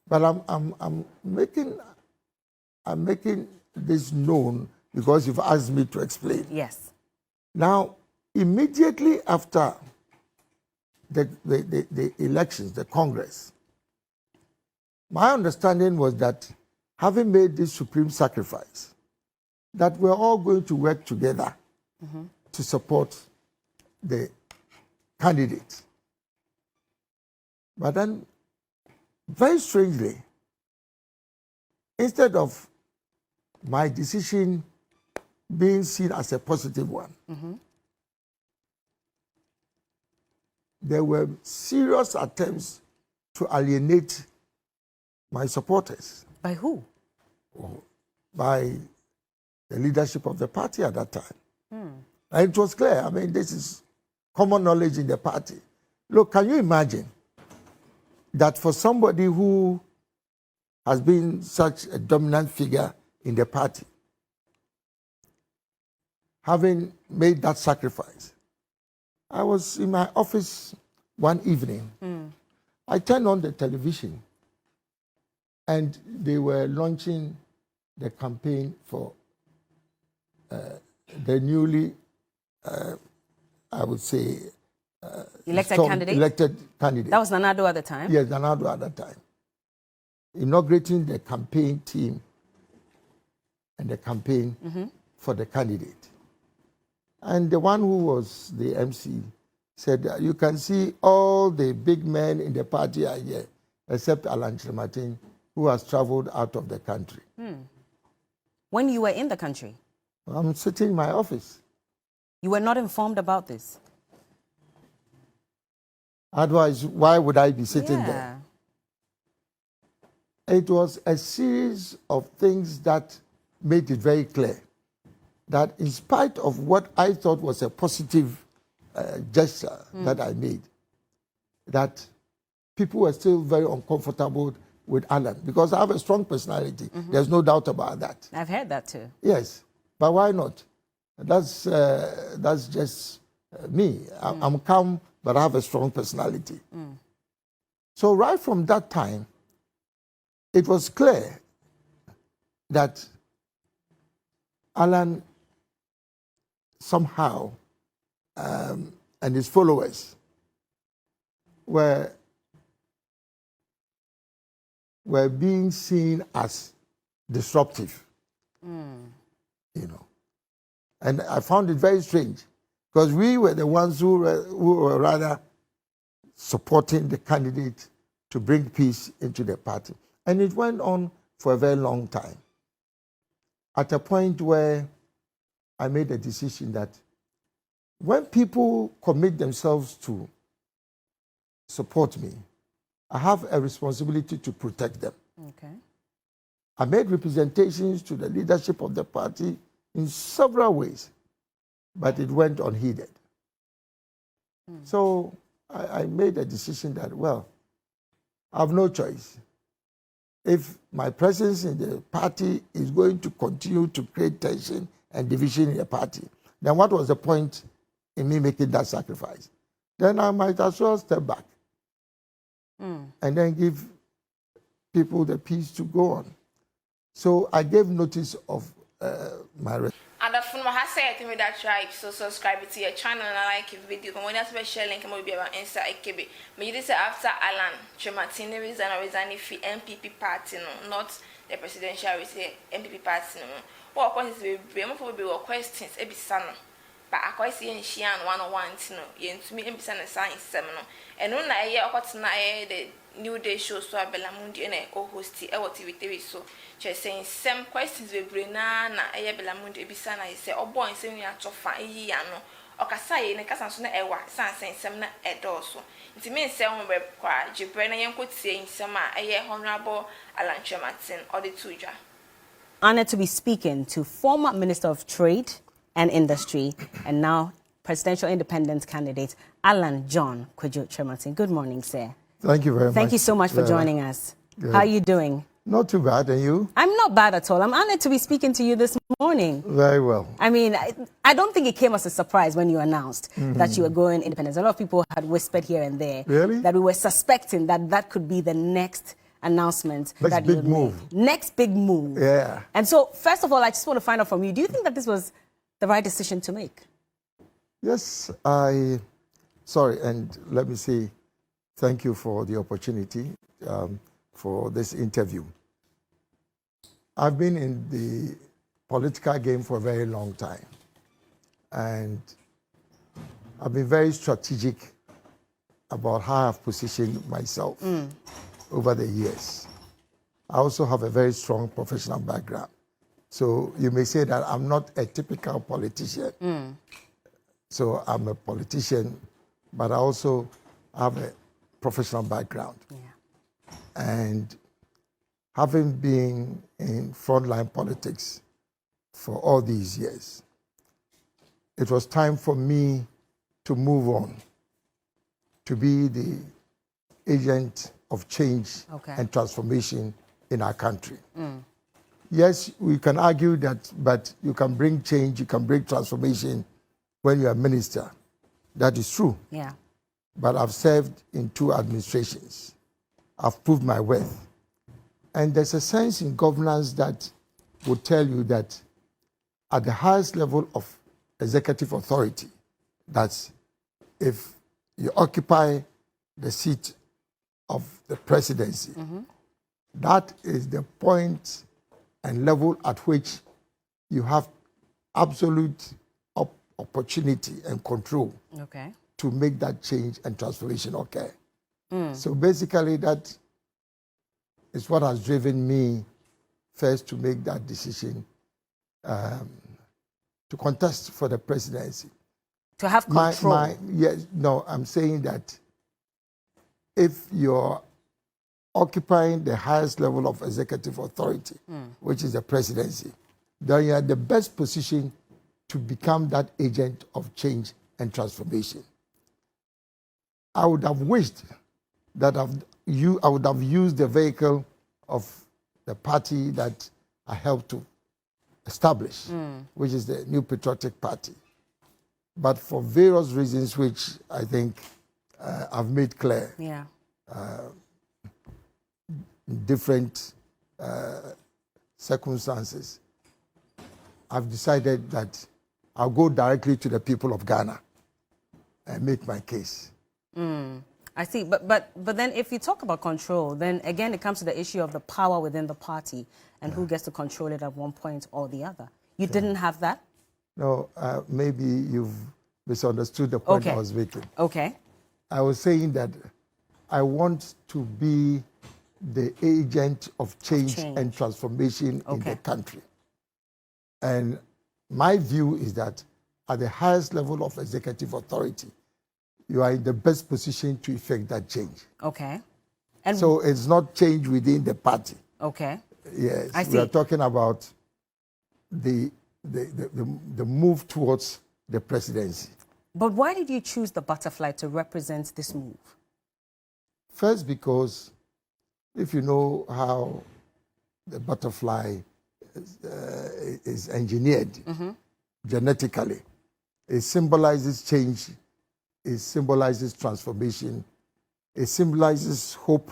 But I'm making this known because you've asked me to explain. Yes. Now, immediately after the elections, the Congress, my understanding was that having made this supreme sacrifice, that we're all going to work together to support the candidate. But then, very strangely, instead of my decision being seen as a positive one, there were serious attempts to alienate my supporters. By who? By the leadership of the party at that time. And it was clear. I mean, this is common knowledge in the party. Look, can you imagine that for somebody who has been such a dominant figure in the party, having made that sacrifice? I was in my office one evening. I turned on the television and they were launching the campaign for the newly, I would say, Elected candidate? Elected candidate. That was Nanado at the time? Yes, Nanado at that time. Inaugurating the campaign team and the campaign for the candidate. And the one who was the MC said, you can see all the big men in the party are here, except Alan Chirmatin, who has traveled out of the country. When you were in the country? I'm sitting in my office. You were not informed about this? Otherwise, why would I be sitting there? It was a series of things that made it very clear that in spite of what I thought was a positive gesture that I made, that people were still very uncomfortable with Alan because I have a strong personality. There's no doubt about that. I've heard that too. Yes, but why not? That's just me. I'm calm, but I have a strong personality. So right from that time, it was clear that Alan somehow and his followers were being seen as disruptive, you know. And I found it very strange because we were the ones who were rather supporting the candidate to bring peace into the party. And it went on for a very long time. At a point where I made a decision that when people commit themselves to support me, I have a responsibility to protect them. Okay. I made representations to the leadership of the party in several ways, but it went unheeded. So I made a decision that, well, I have no choice. If my presence in the party is going to continue to create tension and division in the party, then what was the point in me making that sacrifice? Then I might as well step back and then give people the peace to go on. So I gave notice of my and the phone has said to me that tribe, so subscribe to your channel and like the video. When you special link, will be about inside KB. But you say after Alan Chirmatin resigned for MPP party, no, not the presidential MPP party. No. What questions will be questions? Ebisano. But I quite see in Shian 101, no, yen to me Ebisano science seminar. And when I hear what tonight the New Day show so Belamundi and a co-host TV so just saying some questions we bring na Belamundi Ebisana I say oh boy saying ya tofa yano or Kasai in a Casan ewa saying some na edoso. It means some web qua Gibrana young could say in summer a honorable Alan Chirmatin or the Tuja. Honored to be speaking to former Minister of Trade and Industry and now presidential independent candidate Alan John Kwadwo Chirmatin. Good morning, sir. Thank you very much. Thank you so much for joining us. Good. How are you doing? Not too bad, and you? I'm not bad at all. I'm honored to be speaking to you this morning. Very well. I mean, I don't think it came as a surprise when you announced that you were going independent. A lot of people had whispered here and there really? That we were suspecting that that could be the next announcement Next that big you move. made. Next big move. Yeah. And so, first of all, I just want to find out from you, do you think that this was the right decision to make? Yes, sorry, and let me say thank you for the opportunity for this interview. I've been in the political game for a very long time, and I've been very strategic about how I've positioned myself over the years. I also have a very strong professional background. So you may say that I'm not a typical politician. So I'm a politician, but I also have a professional background. Yeah. And having been in frontline politics for all these years, it was time for me to move on, to be the agent of change and transformation in our country. Yes, we can argue that, but you can bring change, you can bring transformation when you are minister. That is true. Yeah. But I've served in 2 administrations. I've proved my worth. And there's a sense in governance that would tell you that at the highest level of executive authority, that's if you occupy the seat of the presidency, that is the point and level at which you have absolute opportunity and control to make that change and transformation occur. So basically that is what has driven me first to make that decision to contest for the presidency. To have control. Yes, no, I'm saying that if you're occupying the highest level of executive authority, which is the presidency, then you're in the best position to become that agent of change and transformation. I would have wished that I would have used the vehicle of the party that I helped to establish, which is the New Patriotic Party. But for various reasons, which I think I've made clear, different circumstances, I've decided that I'll go directly to the people of Ghana and make my case. I see, but then if you talk about control, then again it comes to the issue of the power within the party and who gets to control it at one point or the other. You didn't have that? No, maybe you've misunderstood the point I was making. Okay. I was saying that I want to be the agent of change and transformation in the country. And my view is that at the highest level of executive authority, you are in the best position to effect that change. Okay. And so it's not change within the party. Okay. Yes. I see. We are talking about the move towards the presidency. But why did you choose the butterfly to represent this move? First, because if you know how the butterfly is engineered genetically, it symbolizes change, it symbolizes transformation, it symbolizes hope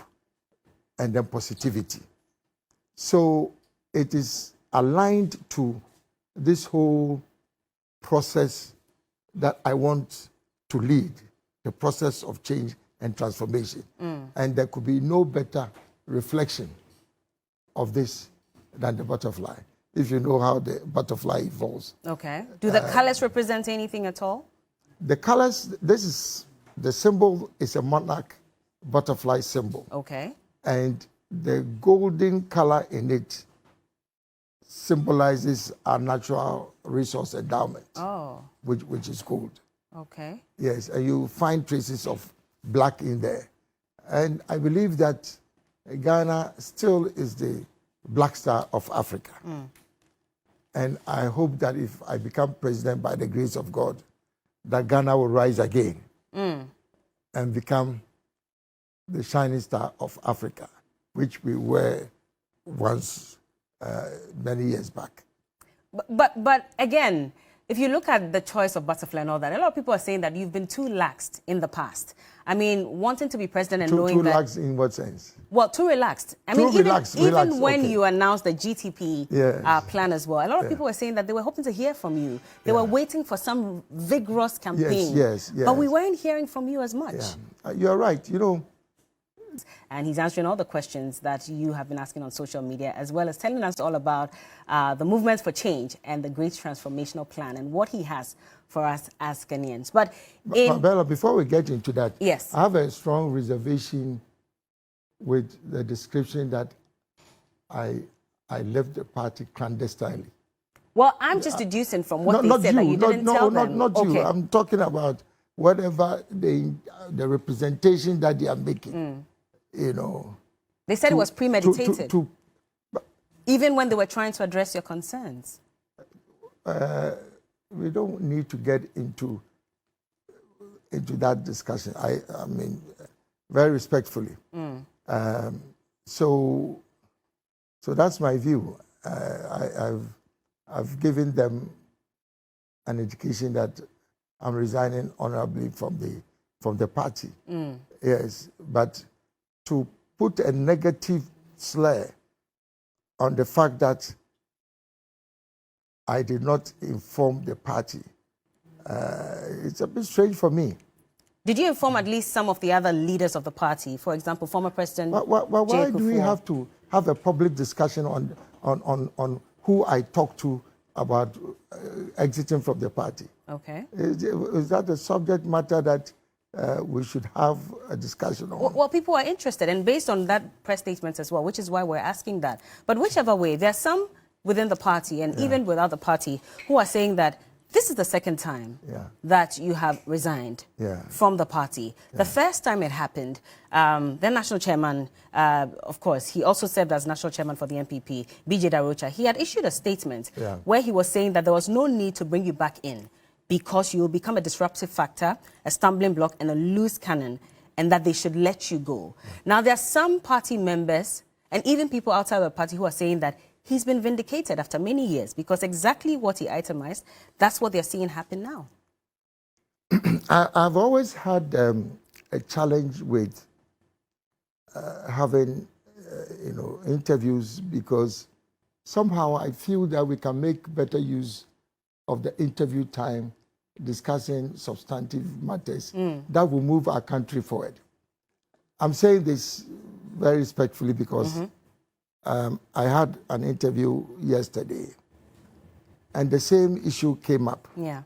and then positivity. So it is aligned to this whole process that I want to lead, the process of change and transformation. And there could be no better reflection of this than the butterfly, if you know how the butterfly evolves. Okay. Do the colors represent anything at all? The colors, the symbol is a monarch butterfly symbol. Okay. And the golden color in it symbolizes our natural resource endowment, which is gold. Okay. Yes, and you find traces of black in there. And I believe that Ghana still is the black star of Africa. And I hope that if I become president by the grace of God, that Ghana will rise again and become the shining star of Africa, which we were once many years back. But again, if you look at the choice of Butterfly and all that, a lot of people are saying that you've been too laxed in the past. I mean, wanting to be president and knowing that... Too lax in what sense? Well, too relaxed. I Too mean, relaxed, even when okay. you announced the GTP Yes. plan as well, a lot of people were saying that they were hoping to hear from you. They were waiting for some vigorous campaign. Yes. But we weren't hearing from you as much. Yeah. You're right, you know. And he's answering all the questions that you have been asking on social media, as well as telling us all about the movements for change and the great transformational plan and what he has for us as Ghanaians. But Bella, before we get into that, yes, I have a strong reservation with the description that I left the party clandestinely. Well, I'm just deducing from what they said that you didn't tell them. Not you. I'm talking about whatever the representation that they are making. You know. They said it was premeditated. Even when they were trying to address your concerns. We don't need to get into that discussion. I mean, very respectfully. So that's my view. I've given them an indication that I'm resigning honorably from the party. Yes, but to put a negative slur on the fact that I did not inform the party, it's a bit strange for me. Did you inform at least some of the other leaders of the party? For example, former President Why do we have to have a public discussion on who I talked to about exiting from the party? Okay. Is that a subject matter that we should have a discussion on? Well, people are interested, and based on that press statement as well, which is why we're asking that. But whichever way, there are some within the party and even without the party who are saying that this is the second time that you have resigned from the party. The first time it happened, the national chairman, of course, he also served as national chairman for the NPP, BJ Darocha. He had issued a statement where he was saying that there was no need to bring you back in because you will become a disruptive factor, a stumbling block, and a loose cannon, and that they should let you go. Now, there are some party members and even people outside the party who are saying that he's been vindicated after many years because exactly what he itemized, that's what they're seeing happen now. I've always had a challenge with having, interviews because somehow I feel that we can make better use of the interview time discussing substantive matters that will move our country forward. I'm saying this very respectfully because I had an interview yesterday and the same issue came up. Yeah.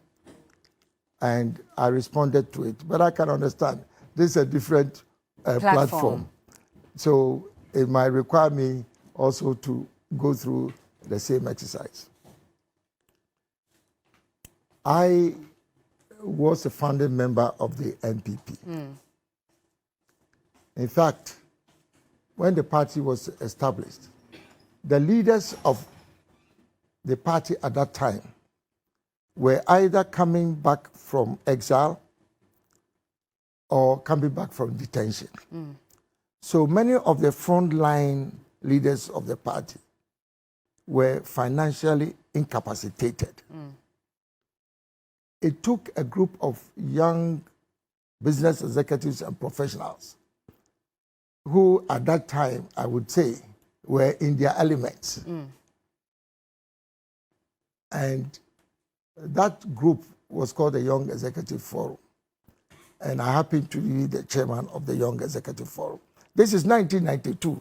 And I responded to it. But I can understand this is a different platform. So it might require me also to go through the same exercise. I was a founding member of the NPP. In fact, when the party was established, the leaders of the party at that time were either coming back from exile or coming back from detention. So many of the frontline leaders of the party were financially incapacitated. It took a group of young business executives and professionals who at that time, I would say, were in their elements. And that group was called the Young Executive Forum. And I happened to be the chairman of the Young Executive Forum. This is 1992.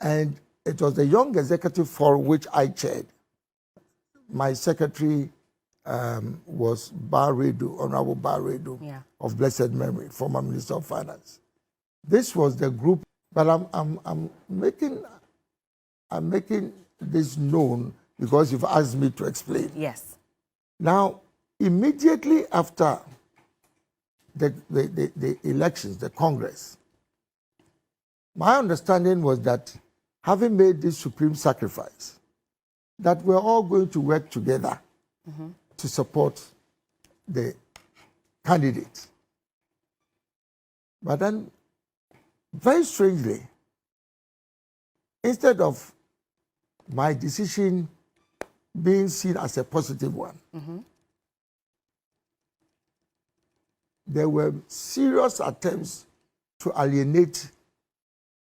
And it was the Young Executive Forum which I chaired. My secretary was Honorable Barredo of blessed memory, former Minister of Finance. This was the group, but I'm making this known because you've asked me to explain. Yes. Now, immediately after the elections, the Congress, my understanding was that having made this supreme sacrifice, that we're all going to work together to support the candidates. But then, very strangely, instead of my decision being seen as a positive one. There were serious attempts to alienate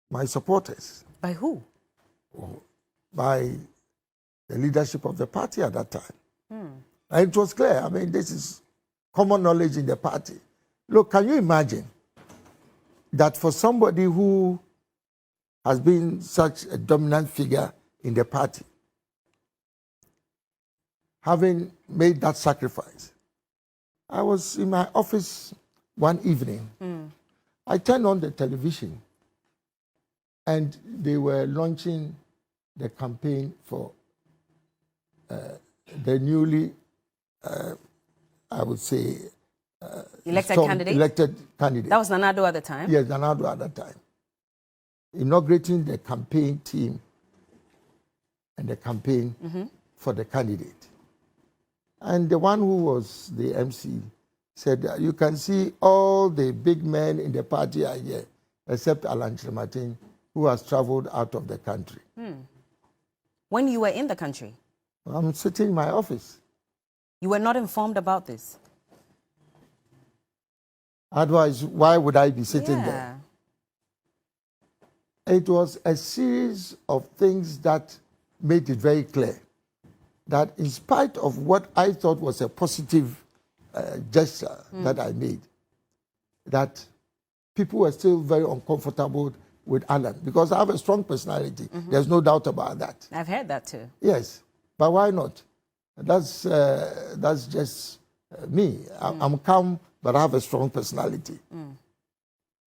my supporters. By who? By the leadership of the party at that time. And it was clear. I mean, this is common knowledge in the party. Look, can you imagine that for somebody who has been such a dominant figure in the party, having made that sacrifice? I was in my office one evening. I turned on the television and they were launching the campaign for the newly, I would say, Elected candidate? Elected candidate. That was Nanado at the time? Yes, Nanado at that time. Inaugurating the campaign team and the campaign for the candidate. And the one who was the MC said, you can see all the big men in the party are here, except Alan Chematin, who has traveled out of the country. When you were in the country? I'm sitting in my office. You were not informed about this? Otherwise, why would I be sitting there? It was a series of things that made it very clear that in spite of what I thought was a positive gesture that I made, that people were still very uncomfortable with Alan because I have a strong personality. There's no doubt about that. I've heard that too. Yes, but why not? That's just me. I'm calm, but I have a strong personality.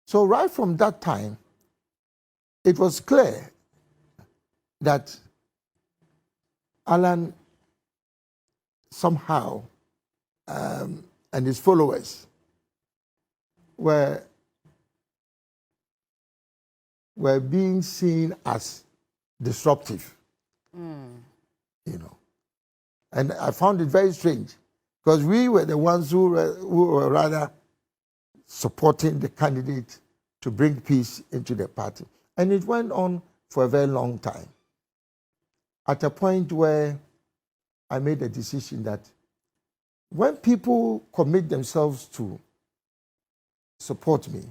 So right from that time, it was clear that Alan somehow and his followers were being seen as disruptive, you know. And I found it very strange because we were the ones who were rather supporting the candidate to bring peace into the party. And it went on for a very long time. At a point where I made a decision that when people commit themselves to support me,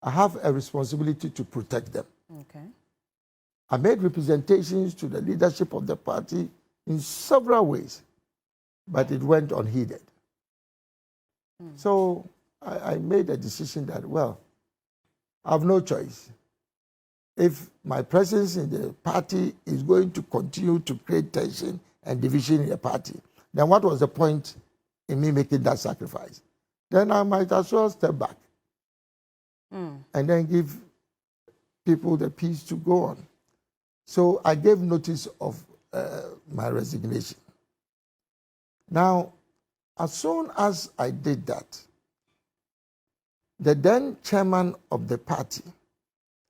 I have a responsibility to protect them. Okay. I made representations to the leadership of the party in several ways, but it went unheeded. So I made a decision that, well, I have no choice. If my presence in the party is going to continue to create tension and division in the party, then what was the point in me making that sacrifice? Then I might as well step back and then give people the peace to go on. So I gave notice of my resignation. Now, as soon as I did that, the then chairman of the party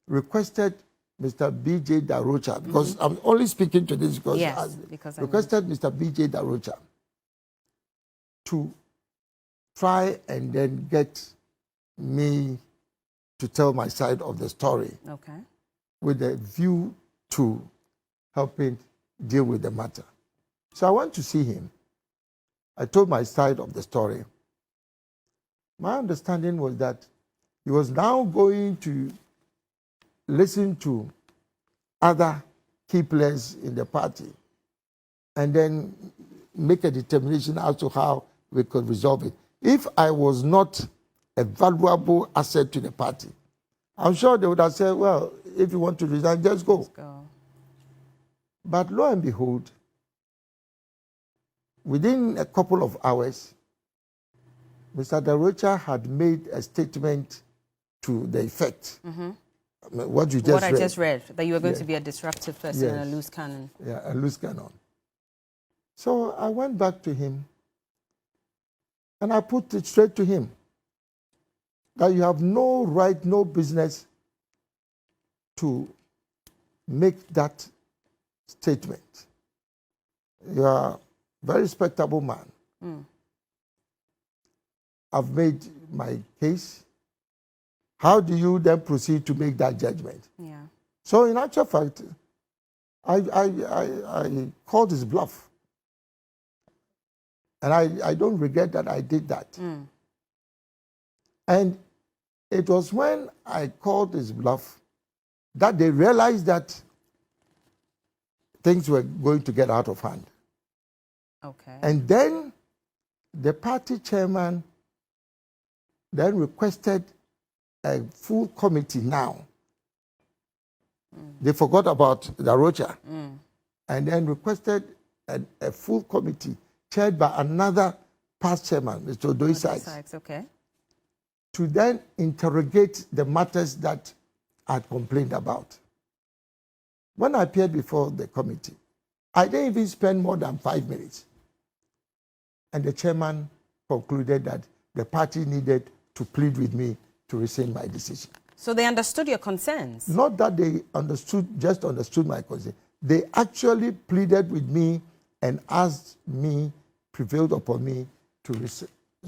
requested Mr. B.J. Darocha, because I'm only speaking to this because requested Mr. B.J. Darocha to try and then get me to tell my side of the story, with a view to helping deal with the matter. So I went to see him. I told my side of the story. My understanding was that he was now going to listen to other key players in the party and then make a determination as to how we could resolve it. If I was not a valuable asset to the party, I'm sure they would have said, well, if you want to resign, just go. But lo and behold, within a couple of hours, Mr. Darocha had made a statement to the effect. What I just read, that you were going to be a disruptive person and a loose cannon. Yeah, a loose cannon. So I went back to him and I put it straight to him that you have no right, no business to make that statement. You are a very respectable man. I've made my case. How do you then proceed to make that judgment? So in actual fact, I called his bluff. And I don't regret that I did that. And it was when I called his bluff that they realized that things were going to get out of hand. Okay. And then the party chairman then requested a full committee now. They forgot about the Rocha. And then requested a full committee chaired by another past chairman, Mr. Odoi Sykes, okay, to then interrogate the matters that I had complained about. When I appeared before the committee, I didn't even spend more than 5 minutes. And the chairman concluded that the party needed to plead with me to rescind my decision. So they understood your concerns? Not that they just understood my concern. They actually pleaded with me and asked me, prevailed upon me to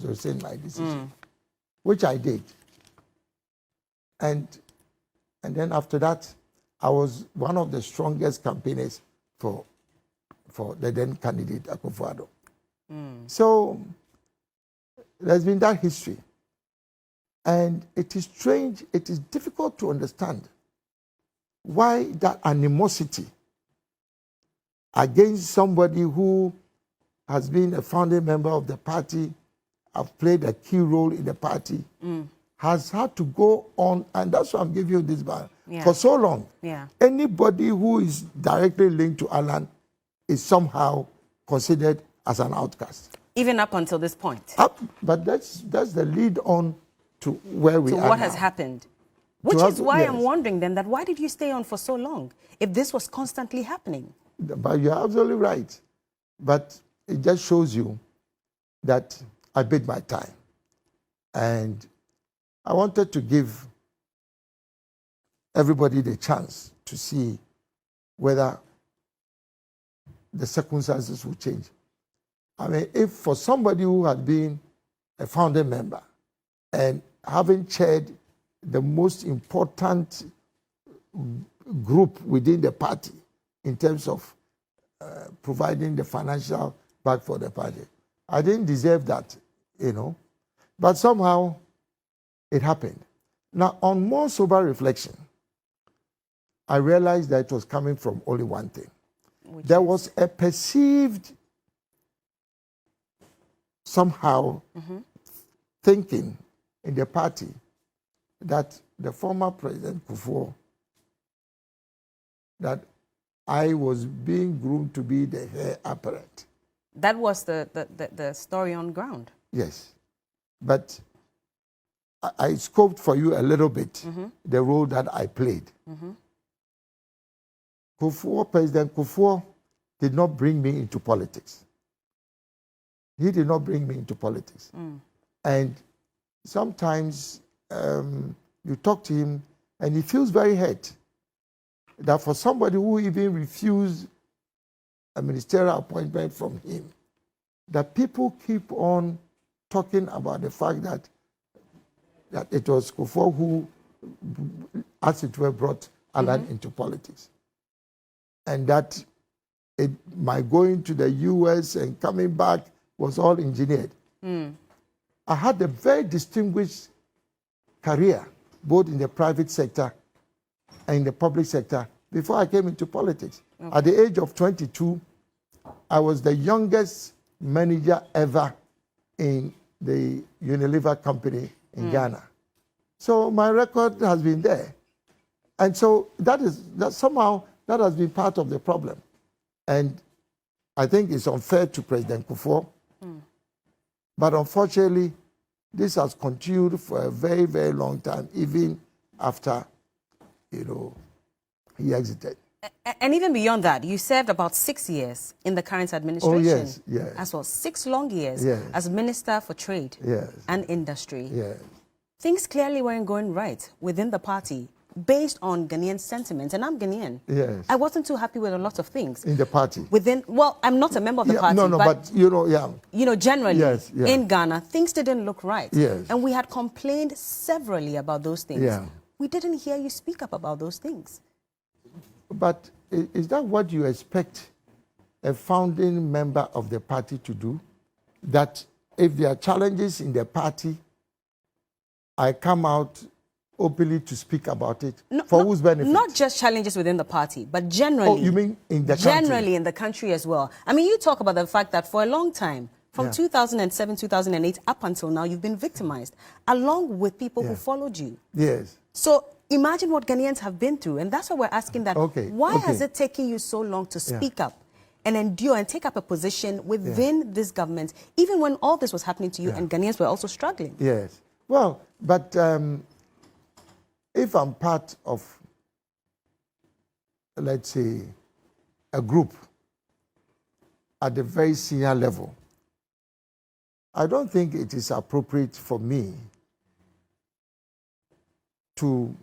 rescind my decision, which I did. And then after that, I was one of the strongest campaigners for the then candidate, Akufo-Addo. So there's been that history. And it is strange, it is difficult to understand why that animosity against somebody who has been a founding member of the party, have played a key role in the party, has had to go on, and that's why I'm giving you this bar, for so long. Anybody who is directly linked to Alan is somehow considered as an outcast. Even up until this point? But that's the lead on to where we are what now. has happened. Which is why I'm wondering then that why did you stay on for so long if this was constantly happening? But you're absolutely right. But it just shows you that I bid my time. And I wanted to give everybody the chance to see whether the circumstances will change. I mean, if for somebody who had been a founding member and having chaired the most important group within the party in terms of providing the financial back for the party, I didn't deserve that, you know. But somehow it happened. Now, on more sober reflection, I realized that it was coming from only one thing. There was a perceived somehow thinking in the party that the former President Kufuor, that I was being groomed to be the heir apparent. That was the story on ground. Yes. But I scoped for you a little bit the role that I played. President Kufuor did not bring me into politics. He did not bring me into politics. And sometimes you talk to him and he feels very hurt that for somebody who even refused a ministerial appointment from him, that people keep on talking about the fact that it was Kufuor who, as it were, brought Alan into politics. And that my going to the US and coming back was all engineered. I had a very distinguished career, both in the private sector and in the public sector, before I came into politics. At the age of 22, I was the youngest manager ever in the Unilever company in Ghana. So my record has been there. And so somehow that has been part of the problem. And I think it's unfair to President Kufuor. But unfortunately, this has continued for a very, very long time, even after, he exited. And even beyond that, you served about 6 years in the current administration. Oh, yes, yes. As well, 6 long years as Minister for Trade and Industry. Yes. Things clearly weren't going right within the party based on Ghanaian sentiments. And I'm Ghanaian. Yes. I wasn't too happy with a lot of things. In the party? Well, I'm not a member of the party. But generally, in Ghana, things didn't look right. Yes. And we had complained severally about those things. Yeah. We didn't hear you speak up about those things. But is that what you expect a founding member of the party to do? that if there are challenges in the party, I come out openly to speak about it. For whose benefit? Not just challenges within the party, but generally. Oh, you mean in the country? Generally in the country as well. I mean, you talk about the fact that for a long time, from 2007, 2008, up until now, you've been victimized, along with people who followed you. Yes. So imagine what Ghanaians have been through, and that's why we're asking that. Why has it taken you so long to speak up and endure and take up a position within this government, even when all this was happening to you and Ghanaians were also struggling? Yes. Well, but if I'm part of, let's say, a group at the very senior level, I don't think it is appropriate for me to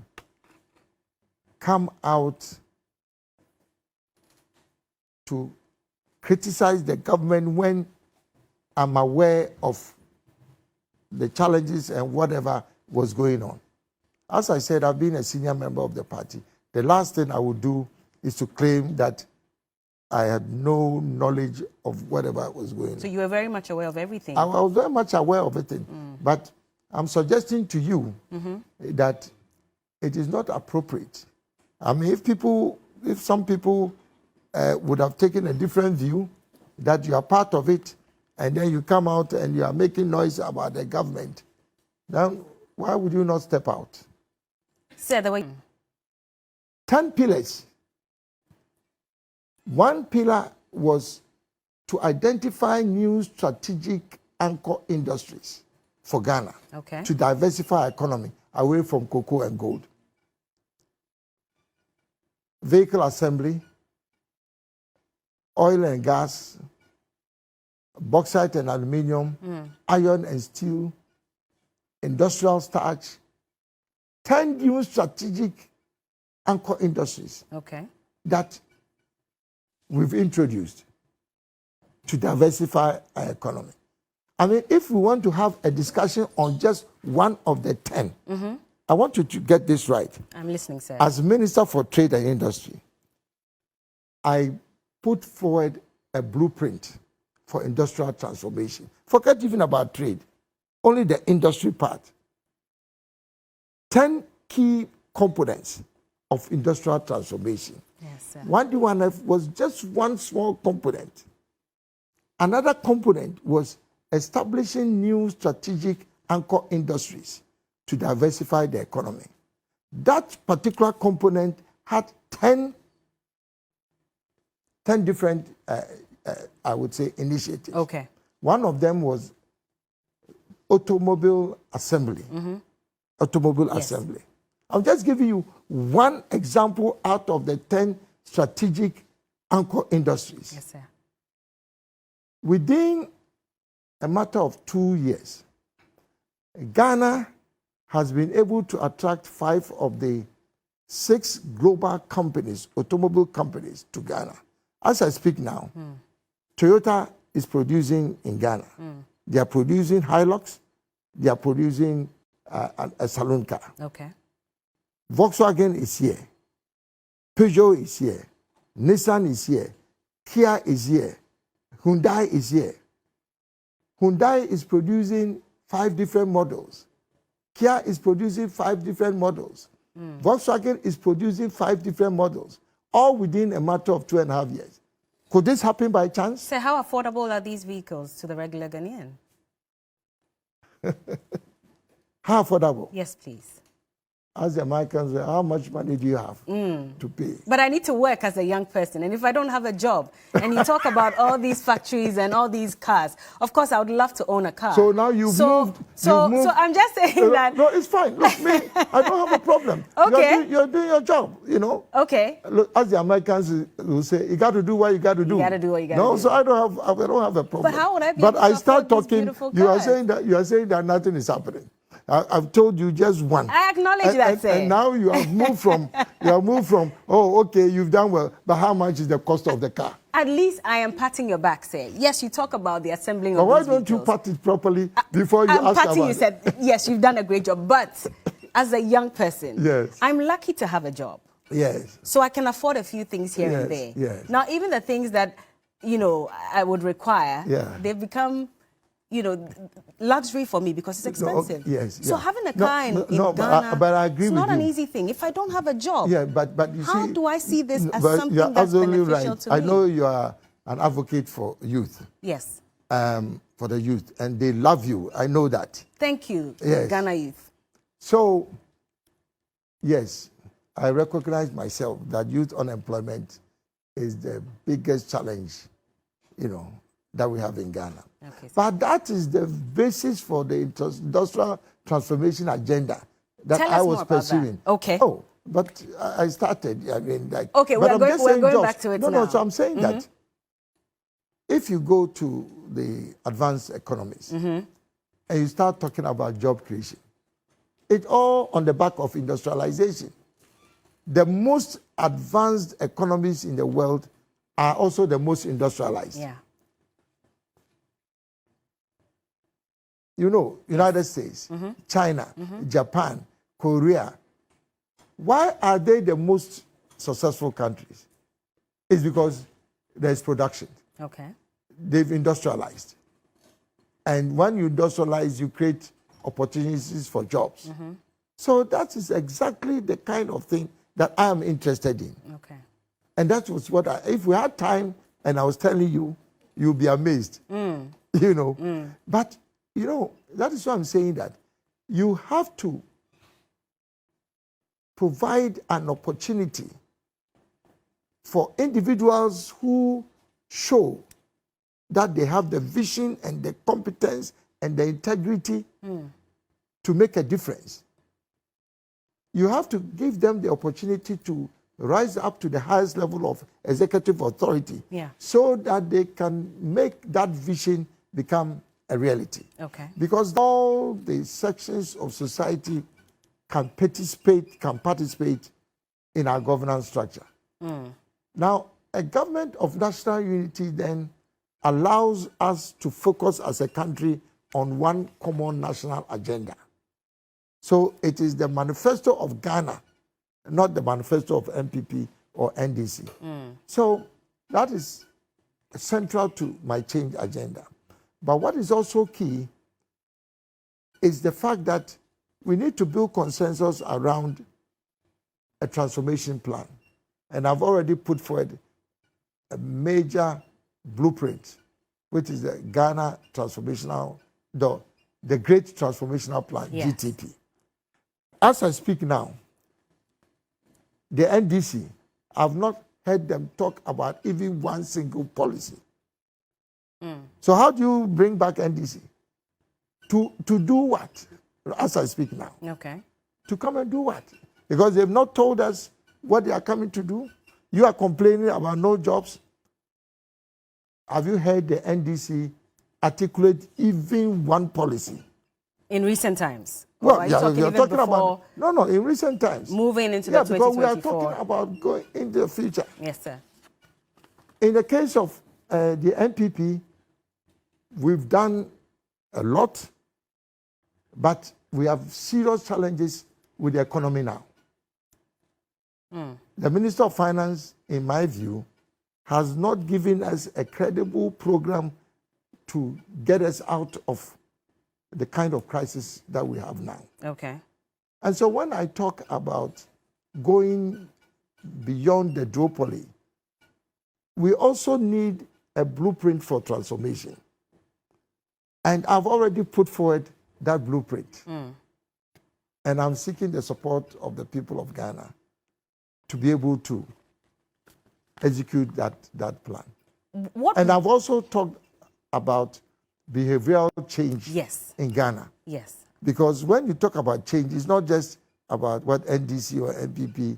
come out to criticize the government when I'm aware of the challenges and whatever was going on. As I said, I've been a senior member of the party. The last thing I would do is to claim that I had no knowledge of whatever was going on. So you were very much aware of everything? I was very much aware of everything. But I'm suggesting to you that it is not appropriate. I mean, if some people would have taken a different view, that you are part of it, and then you come out and you are making noise about the government, then why would you not step out? Sir, there were 10 pillars. One pillar was to identify new strategic anchor industries for Ghana to diversify our economy away from cocoa and gold. Vehicle assembly, oil and gas, bauxite and aluminium, iron and steel, industrial starch, 10 new strategic anchor industries that we've introduced to diversify our economy. I mean, if we want to have a discussion on just one of the 10, I want you to get this right. I'm listening, sir. As Minister for Trade and Industry, I put forward a blueprint for industrial transformation. Forget even about trade, only the industry part. 10 key components of industrial transformation. Yes, sir. 1D1F was just one small component. Another component was establishing new strategic anchor industries to diversify the economy. That particular component had 10 different, I would say, initiatives. One of them was automobile assembly. Automobile assembly. I'll just give you one example out of the 10 strategic anchor industries. Yes, sir. Within a matter of 2 years, Ghana has been able to attract 5 of the 6 global companies, automobile companies, to Ghana. As I speak now, Toyota is producing in Ghana. They are producing Hilux. They are producing a saloon car. Volkswagen is here. Peugeot is here. Nissan is here. Kia is here. Hyundai is here. Hyundai is producing 5 different models. Kia is producing 5 different models. Volkswagen is producing 5 different models, all within a matter of 2.5 years. Could this happen by chance? So how affordable are these vehicles to the regular Ghanaian? How affordable? Yes, please. As the Americans say, how much money do you have to pay? But I need to work as a young person. And if I don't have a job, and you talk about all these factories and all these cars, of course, I would love to own a car. So now you've moved. So I'm just saying that. No, it's fine. Look, me, I don't have a problem. You're doing your job, you know. Look, as the Americans will say, you got to do what you got to do. You got to do what you got to do. No, so I don't have a problem. But how would I be But able I to start afford these talking, beautiful you are cars? saying that nothing is happening. I've told you just one. I acknowledge that, sir. And now you have moved from, oh, okay, you've done well, but how much is the cost of the car? At least I am patting your back, sir. Yes, you talk about the assembling but of why these don't vehicles. you pat it properly before you ask about it? I'm patting you, said, yes, you've done a great job. But as a young person, I'm lucky to have a job. Yes. So I can afford a few things here and there. Yes. Now, even the things that, I would require, they've become luxury for me because it's expensive. Yes. So yeah. having a car in Ghana, but I agree it's with not you. an easy thing. If I don't have a job, yeah, but you how see, do I see this as but something you're that's absolutely beneficial right. to me? I know you are an advocate for youth. Yes. For the youth, and they love you. I know that. Thank you, Yes. Ghana youth. So, yes, I recognize myself that youth unemployment is the biggest challenge, that we have in Ghana. Okay, but that is the basis for the industrial transformation agenda that Tell I us was more about pursuing. that. Okay. Oh, but I started. I mean, like. Okay, but we're going back to it no, now. No, so I'm saying that if you go to the advanced economies and you start talking about job creation, it's all on the back of industrialization. The most advanced economies in the world are also the most industrialized. Yeah. United States, China, Japan, Korea. Why are they the most successful countries? It's because there's production. Okay. They've industrialized. And when you industrialize, you create opportunities for jobs. So that is exactly the kind of thing that I am interested in. Okay. And that was what if we had time and I was telling you, you'll be amazed. But, that is why I'm saying that you have to provide an opportunity for individuals who show that they have the vision and the competence and the integrity to make a difference. You have to give them the opportunity to rise up to the highest level of executive authority so that they can make that vision become a reality. Okay. Because all the sections of society can participate in our governance structure. Now, a government of national unity then allows us to focus as a country on one common national agenda. So it is the manifesto of Ghana, not the manifesto of MPP or NDC. So that is central to my change agenda. But what is also key is the fact that we need to build consensus around a transformation plan. And I've already put forward a major blueprint, which is the Ghana Transformational, the Great Transformational Plan, GTP. As I speak now, the NDC, I've not heard them talk about even one single policy. So how do you bring back NDC? To do what? As I speak now. Okay. To come and do what? Because they've not told us what they are coming to do. You are complaining about no jobs. Have you heard the NDC articulate even one policy? In recent times? Well, you're talking about... No, in recent times. Moving into the 2024. Because we are talking about going into the future. Yes, sir. In the case of the NPP, we've done a lot, but we have serious challenges with the economy now. The Minister of Finance, in my view, has not given us a credible program to get us out of the kind of crisis that we have now. Okay. And so when I talk about going beyond the duopoly, we also need a blueprint for transformation. And I've already put forward that blueprint. And I'm seeking the support of the people of Ghana to be able to execute that plan. And I've also talked about behavioral change in Ghana. Yes. Because when you talk about change, it's not just about what NDC or NPP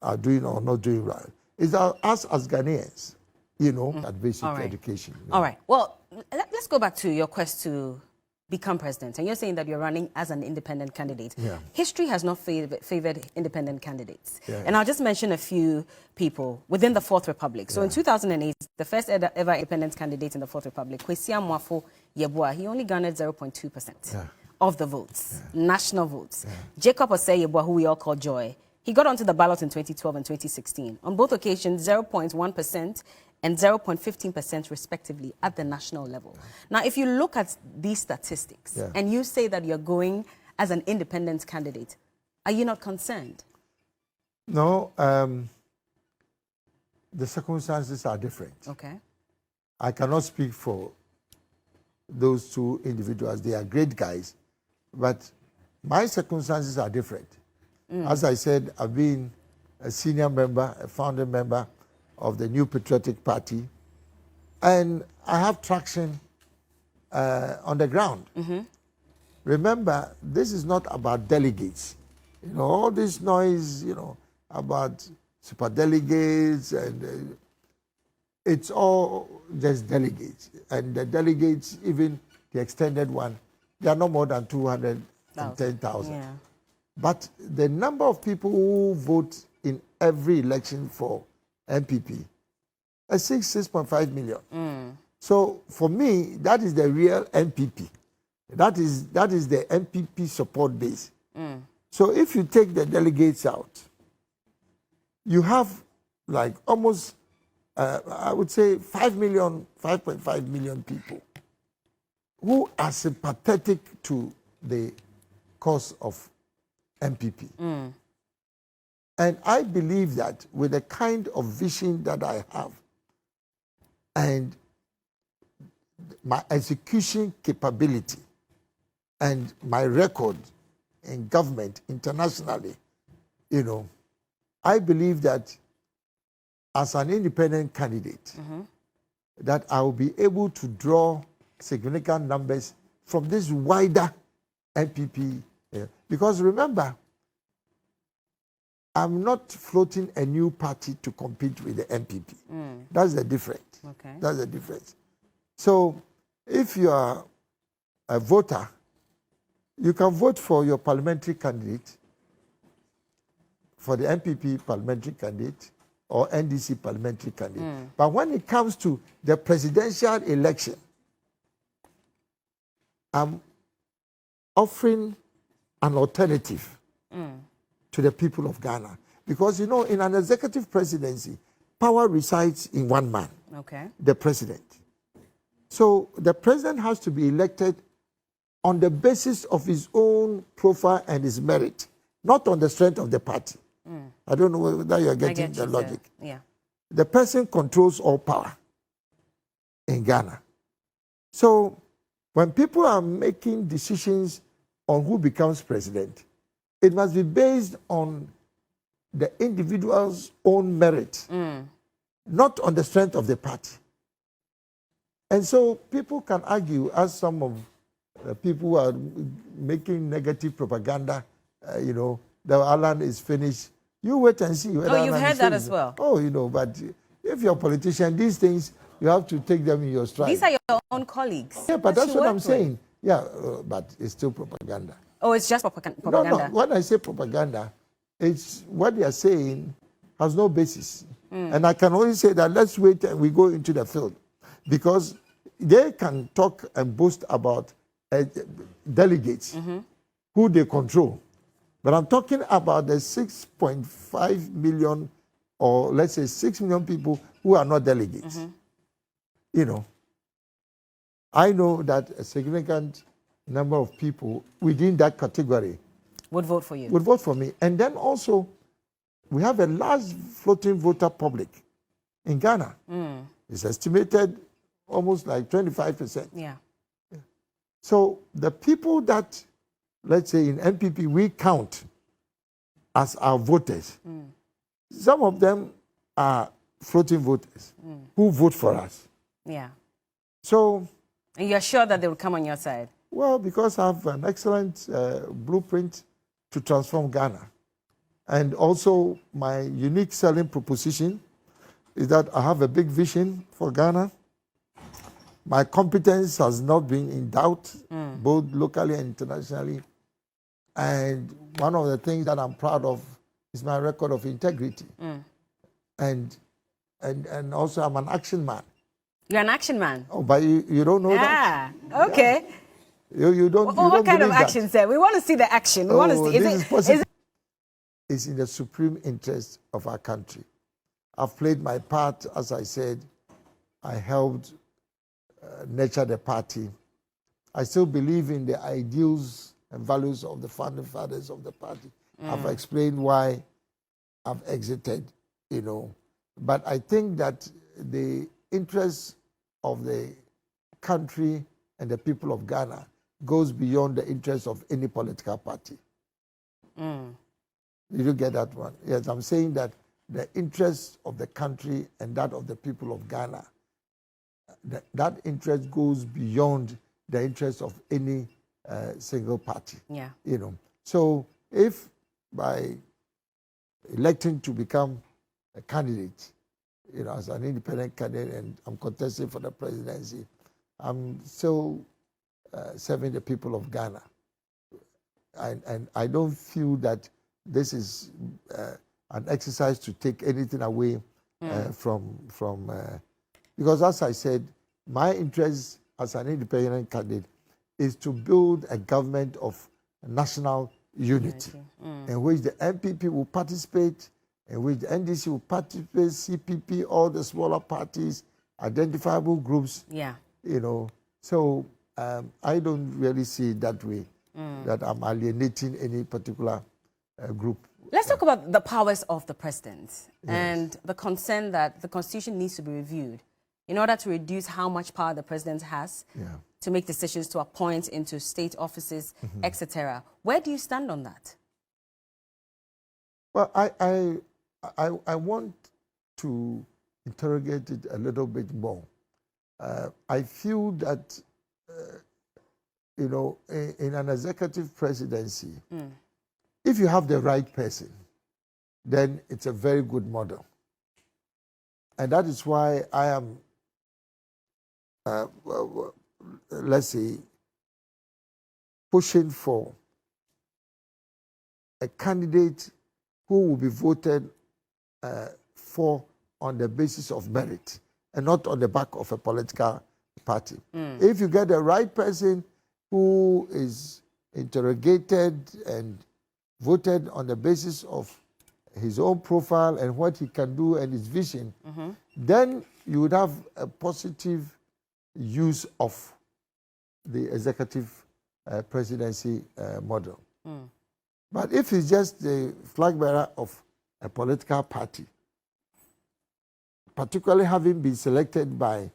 are doing or not doing right. It's us as Ghanaians, that basic education. All right. Well, let's go back to your quest to become president. And you're saying that you're running as an independent candidate. Yeah. History has not favored independent candidates. Yeah. And I'll just mention a few people within the Fourth Republic. So in 2008, the first ever independent candidate in the Fourth Republic, Kwesi Amwafo Yeboah, he only garnered 0.2% of the votes, national votes. Jacob Osei Yeboah, who we all call Joy, he got onto the ballot in 2012 and 2016. On both occasions, 0.1% and 0.15% respectively at the national level. Now, if you look at these statistics and you say that you're going as an independent candidate, are you not concerned? No, the circumstances are different. Okay. I cannot speak for those two individuals. They are great guys, but my circumstances are different. As I said, I've been a senior member, a founding member of the New Patriotic Party, and I have traction on the ground. Remember, this is not about delegates. You know, all this noise, you know, about super delegates, and it's all just delegates. And the delegates, even the extended one, they are no more than 210,000. Yeah. But the number of people who vote in every election for MPP is 6.5 million. So for me, that is the real MPP. That is the MPP support base. So if you take the delegates out, you have like almost, I would say 5.5 million people who are sympathetic to the cause of MPP. And I believe that with the kind of vision that I have and my execution capability and my record in government internationally, you know, I believe that as an independent candidate, that I will be able to draw significant numbers from this wider MPP. Because remember, I'm not floating a new party to compete with the MPP. That's the difference. Okay. That's the difference. So if you are a voter, you can vote for your parliamentary candidate, for the MPP parliamentary candidate or NDC parliamentary candidate. But when it comes to the presidential election, I'm offering an alternative to the people of Ghana. Because, you know, in an executive presidency, power resides in one man, the president. So the president has to be elected on the basis of his own profile and his merit, not on the strength of the party. I don't know whether you are getting the logic. Yeah. The person controls all power in Ghana. So when people are making decisions on who becomes president, it must be based on the individual's own merit, not on the strength of the party. And so people can argue, as some of the people who are making negative propaganda, you know, the Alan is finished. You wait and see whether you've heard that as well. Oh, you know, but if you're a politician, these things, you have to take them in your stride. These are your own colleagues. Yeah, but that's what I'm saying. Yeah, but it's still propaganda. Oh, it's just propaganda? No. When I say propaganda, it's what they are saying has no basis. And I can only say that let's wait and we go into the field. Because they can talk and boast about delegates who they control. But I'm talking about the 6.5 million, or let's say 6 million people who are not delegates. You know, I know that a significant number of people within that category would vote for you. Would vote for me. And then also, we have a large floating voter public in Ghana. It's estimated almost like 25%. Yeah. So the people that, let's say in MPP, we count as our voters, some of them are floating voters who vote for us. Yeah. So... And you're sure that they will come on your side? Well, because I have an excellent blueprint to transform Ghana. And also my unique selling proposition is that I have a big vision for Ghana. My competence has not been in doubt, both locally and internationally. And one of the things that I'm proud of is my record of integrity. And also I'm an action man. You're an action man? Oh, but you don't know that? Okay. Yeah. You don't. What kind of action, sir? We want to see the action. We want to see. It's in the supreme interest of our country. I've played my part, as I said, I helped nurture the party. I still believe in the ideals and values of the founding fathers of the party. I've explained why I've exited, you know. But I think that the interests of the country and the people of Ghana goes beyond the interests of any political party. Did you get that one? Yes, I'm saying that the interests of the country and that of the people of Ghana, that interest goes beyond the interests of any single party. Yeah. You know. So if by electing to become a candidate, you know, as an independent candidate, and I'm contesting for the presidency, I'm still serving the people of Ghana. And I don't feel that this is an exercise to take anything away from because as I said, my interest as an independent candidate is to build a government of national unity, in which the MPP will participate, in which the NDC will participate, CPP, all the smaller parties, identifiable groups. Yeah. You know, so I don't really see it that way, that I'm alienating any particular group. Let's talk about the powers of the president and the concern that the Constitution needs to be reviewed in order to reduce how much power the president has to make decisions, to appoint into state offices, etc. Where do you stand on that? Well, I want to interrogate it a little bit more. I feel that, you know, in an executive presidency, if you have the right person, then it's a very good model. And that is why I am, let's say, pushing for a candidate who will be voted for on the basis of merit and not on the back of a political party. If you get the right person who is interrogated and voted on the basis of his own profile and what he can do and his vision, then you would have a positive use of the executive presidency model. But if he's just the flag bearer of a political party, particularly having been selected by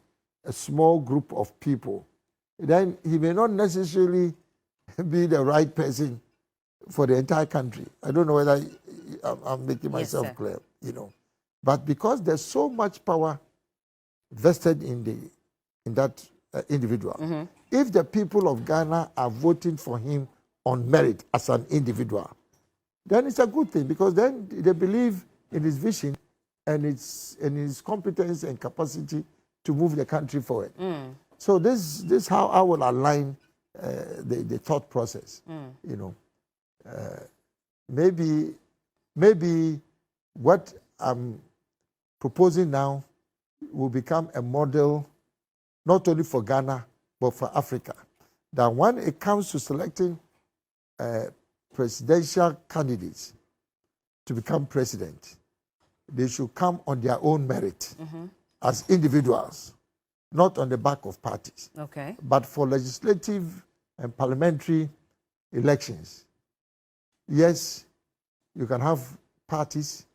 a small group of people, then he may not necessarily be the right person for the entire country. I don't know whether I'm making myself clear, you know. But because there's so much power vested in that individual, if the people of Ghana are voting for him on merit as an individual, then it's a good thing, because then they believe in his vision and his competence and capacity to move the country forward. So this is how I will align the thought process. You know, maybe what I'm proposing now will become a model not only for Ghana but for Africa. That when it comes to selecting presidential candidates to become president, they should come on their own merit as individuals, not on the back of parties. Okay. But for legislative and parliamentary elections, yes, you can have parties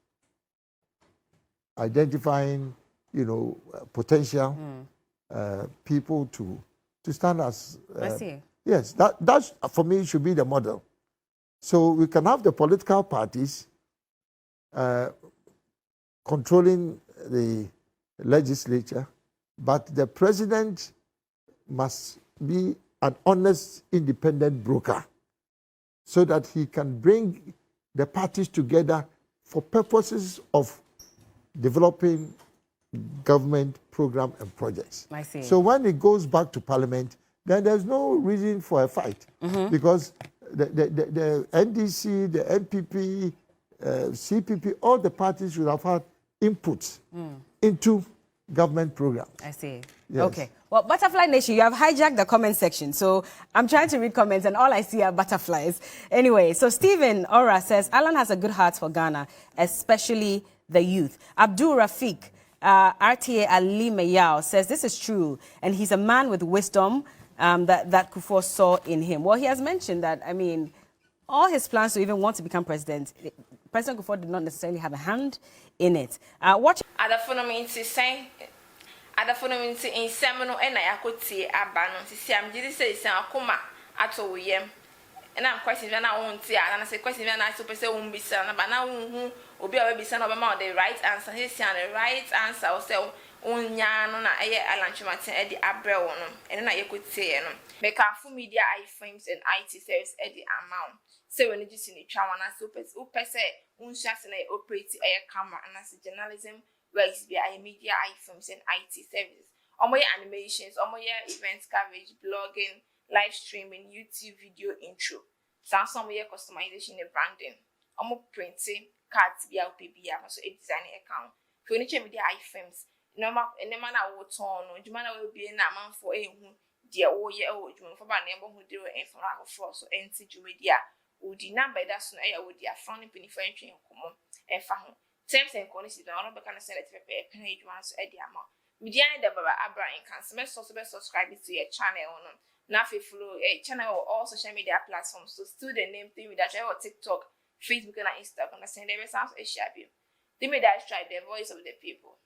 identifying, you know, potential people to stand as. I see. Yes, that for me should be the model. So we can have the political parties controlling the legislature, but the president must be an honest, independent broker so that he can bring the parties together for purposes of developing government program and projects. I see. So when it goes back to parliament, then there's no reason for a fight, because the NDC, the MPP, CPP, all the parties should have had inputs into government programs. I see. Yes. Okay. Well, Butterfly Nation, you have hijacked the comment section. So I'm trying to read comments and all I see are butterflies. Anyway, so Stephen Ora says, Alan has a good heart for Ghana, especially the youth. Abdul Rafiq RTA Ali Mayao says this is true, and he's a man with wisdom that Kufuor saw in him. Well, he has mentioned that, I mean, all his plans to even want to become president, President Kufuor did not necessarily have a hand in it. Watch. Other phenomenon saying, other phenomenon in seminal and I could see a banner to see I'm just saying, Akuma at all, and I'm questioning when I won't see, and I say, question when I super say, won't be son, but now who will be able to be son of the right answer. He's saying the right answer, or so. Unyano na aye alanchimate e di abrel no ene na yekotie no make afu media iframes and IT service e di amount say when you see ni twa wana so pese unhia se na operate aye camera and as journalism works be aye media iframes and IT services omoye animations omoye event coverage blogging live streaming YouTube video intro some ye customization and branding omo printing cards be out bia so e design account furniture media iframes normal and the man I will turn on Jumana will be in a man for a who dear oh yeah oh Jum for my neighbor who do it for our force or NC Jumedia would deny by that soon I would dear frowning penny French in common and found terms and conditions on the kind of senate page once a amount. Media and the Baba Abra and cancer subscribe to your channel on now follow a channel or all social media platforms so still the name thing with that or TikTok, Facebook and Instagram and send every sounds a shabby. They made that try the voice of the people.